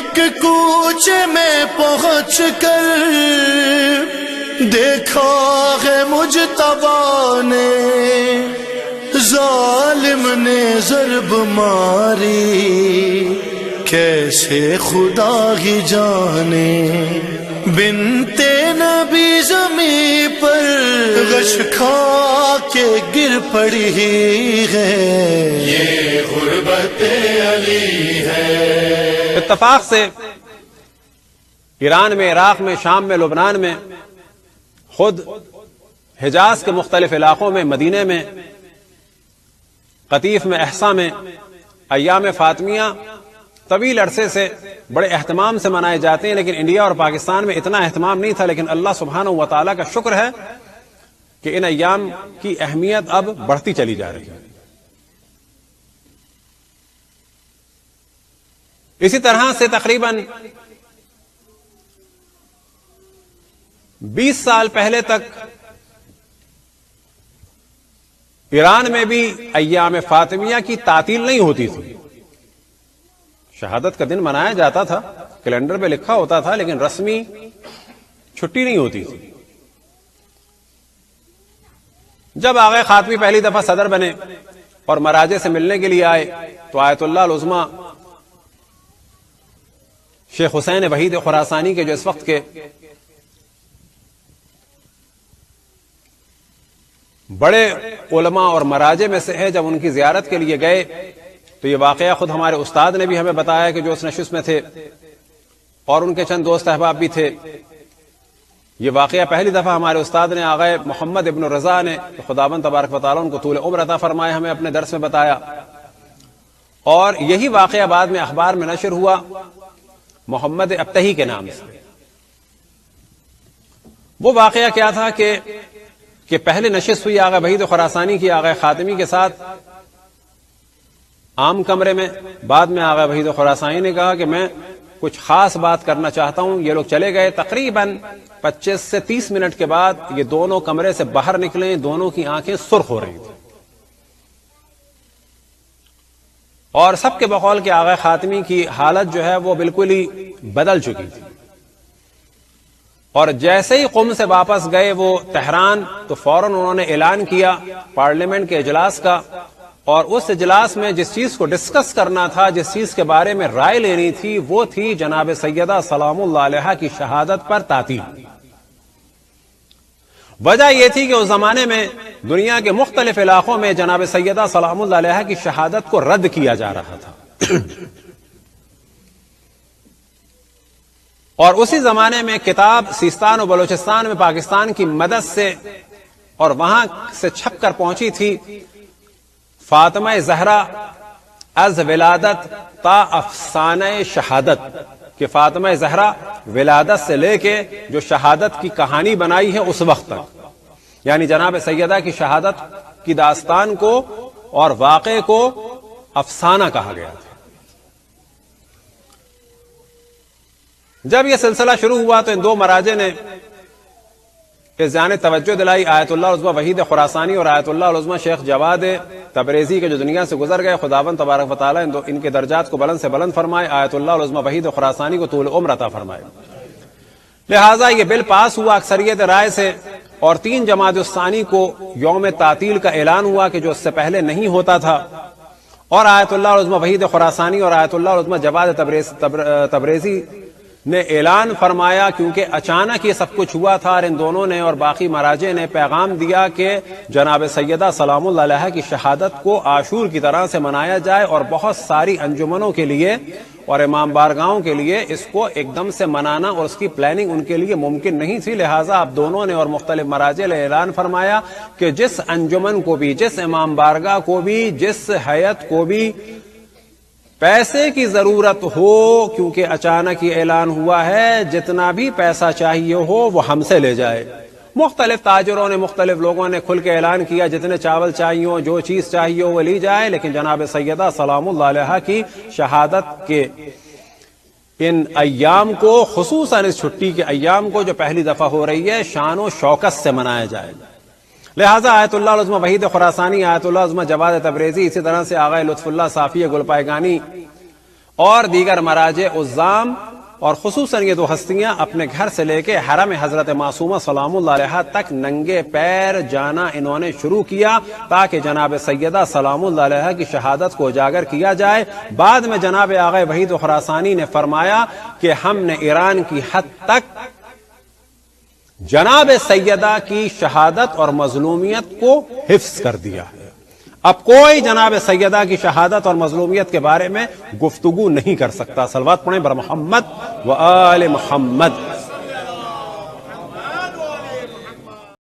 ایک کوچے میں پہنچ کر دیکھا ہے مجتبیٰ نے، ظالم نے ضرب ماری کیسے خدا ہی جانے، بنت نبی زمین پر غش کھا کے گر پڑی ہے، یہ غربت علی ہے۔ اتفاق سے ایران میں، عراق میں، شام میں، لبنان میں، خود حجاز کے مختلف علاقوں میں، مدینے میں، قطیف میں، احسا میں ایام فاطمیہ طویل عرصے سے بڑے اہتمام سے منائے جاتے ہیں، لیکن انڈیا اور پاکستان میں اتنا اہتمام نہیں تھا، لیکن اللہ سبحانہ و تعالیٰ کا شکر ہے کہ ان ایام کی اہمیت اب بڑھتی چلی جا رہی ہے۔ اسی طرح سے تقریباً 20 سال پہلے تک ایران میں بھی ایام فاطمیہ کی تعطیل نہیں ہوتی تھی۔ شہادت کا دن منایا جاتا تھا، کیلنڈر پہ لکھا ہوتا تھا، لیکن رسمی چھٹی نہیں ہوتی تھی۔ جب آغا خاتمی پہلی دفعہ صدر بنے اور مراجع سے ملنے کے لیے آئے تو آیت اللہ العظمی شیخ حسین وحید خراسانی کے جو اس وقت کے بڑے علماء اور مراجع میں سے ہے، جب ان کی زیارت کے لیے گئے تو یہ واقعہ خود ہمارے استاد نے بھی ہمیں بتایا کہ جو اس نشست میں تھے اور ان کے چند دوست احباب بھی تھے۔ یہ واقعہ پہلی دفعہ ہمارے استاد نے آغا محمد ابن رضا نے، خداوند تبارک و تعالیٰ ان کو طول عمر عطا فرمائے، ہمیں اپنے درس میں بتایا، اور یہی واقعہ بعد میں اخبار میں نشر ہوا محمد ابتہی کے نام سے۔ وہ واقعہ کیا تھا کہ پہلے نشست ہوئی آغا وحید خراسانی کی آغا خاتمی کے ساتھ عام کمرے میں، بعد میں آغا وحید خراسانی نے کہا کہ میں کچھ خاص بات کرنا چاہتا ہوں۔ یہ لوگ چلے گئے، تقریباً 25 سے 30 منٹ کے بعد یہ دونوں کمرے سے باہر نکلے، دونوں کی آنکھیں سرخ ہو رہی تھیں، اور سب کے بقول کہ آغا خاتمی کی حالت جو ہے وہ بالکل ہی بدل چکی تھی۔ اور جیسے ہی قم سے واپس گئے وہ تہران، تو فوراً انہوں نے اعلان کیا پارلیمنٹ کے اجلاس کا، اور اس اجلاس میں جس چیز کو ڈسکس کرنا تھا، جس چیز کے بارے میں رائے لینی تھی، وہ تھی جناب سیدہ سلام اللہ علیہا کی شہادت پر تعطیل۔ وجہ یہ تھی کہ اس زمانے میں دنیا کے مختلف علاقوں میں جناب سیدہ سلام اللہ علیہا کی شہادت کو رد کیا جا رہا تھا، اور اسی زمانے میں کتاب سیستان و بلوچستان میں پاکستان کی مدد سے اور وہاں سے چھپ کر پہنچی تھی، فاطمہ زہرا از ولادت تا افسانہ شہادت، کہ فاطمہ زہرا ولادت سے لے کے جو شہادت کی کہانی بنائی ہے اس وقت تک، یعنی جناب سیدہ کی شہادت کی داستان کو اور واقعے کو افسانہ کہا گیا تھا۔ جب یہ سلسلہ شروع ہوا تو ان دو مراجع نے اس جانب توجہ دلائی، آیت اللہ العظمی وحید خراسانی اور آیت اللہ العظمی شیخ جواد تبریزی کے جو دنیا سے گزر گئے، خداوند تبارک و تعالیٰ ان کے درجات کو بلند سے بلند فرمائے، آیت اللہ العظمی وحید خراسانی کو طول عمر عطا فرمائے۔ لہٰذا یہ بل پاس ہوا اکثریت رائے سے، اور 3 جمادی الثانی کو یوم تعطیل کا اعلان ہوا کہ جو اس سے پہلے نہیں ہوتا تھا، اور آیت اللہ العظمی وحید خراسانی اور آیت اللہ العظمی جواد تبریزی نے اعلان فرمایا، کیونکہ اچانک یہ سب کچھ ہوا تھا، اور ان دونوں نے اور باقی مراجع نے پیغام دیا کہ جناب سیدہ سلام اللہ علیہا کی شہادت کو عاشور کی طرح سے منایا جائے، اور بہت ساری انجمنوں کے لیے اور امام بارگاہوں کے لیے اس کو ایک دم سے منانا اور اس کی پلاننگ ان کے لیے ممکن نہیں تھی۔ لہٰذا اب دونوں نے اور مختلف مراجع نے اعلان فرمایا کہ جس انجمن کو بھی، جس امام بارگاہ کو بھی، جس ہیئت کو بھی پیسے کی ضرورت ہو، کیونکہ اچانک یہ اعلان ہوا ہے، جتنا بھی پیسہ چاہیے ہو وہ ہم سے لے جائے۔ مختلف تاجروں نے، مختلف لوگوں نے کھل کے اعلان کیا جتنے چاول چاہیے ہو، جو چیز چاہیے ہو وہ لی جائے، لیکن جناب سیدہ سلام اللہ علیہا کی شہادت کے ان ایام کو، خصوصاً اس چھٹی کے ایام کو جو پہلی دفعہ ہو رہی ہے، شان و شوکت سے منایا جائے۔ لہٰذا آیت اللہ العظمی وحید خراسانی، آیت اللہ العظمی جواد تبریزی، اسی طرح سے آغا لطف اللہ صافی گل پائگانی اور دیگر مراجع عظام اور خصوصاً یہ دو ہستیاں اپنے گھر سے لے کے حرم حضرت معصومہ سلام اللہ علیہا تک ننگے پیر جانا انہوں نے شروع کیا تاکہ جناب سیدہ سلام اللہ علیہا کی شہادت کو اجاگر کیا جائے۔ بعد میں جناب آغا وحید خراسانی نے فرمایا کہ ہم نے ایران کی حد تک جناب سیدہ کی شہادت اور مظلومیت کو حفظ کر دیا ہے، اب کوئی جناب سیدہ کی شہادت اور مظلومیت کے بارے میں گفتگو نہیں کر سکتا۔ صلوات پڑھیں بر محمد و آل محمد۔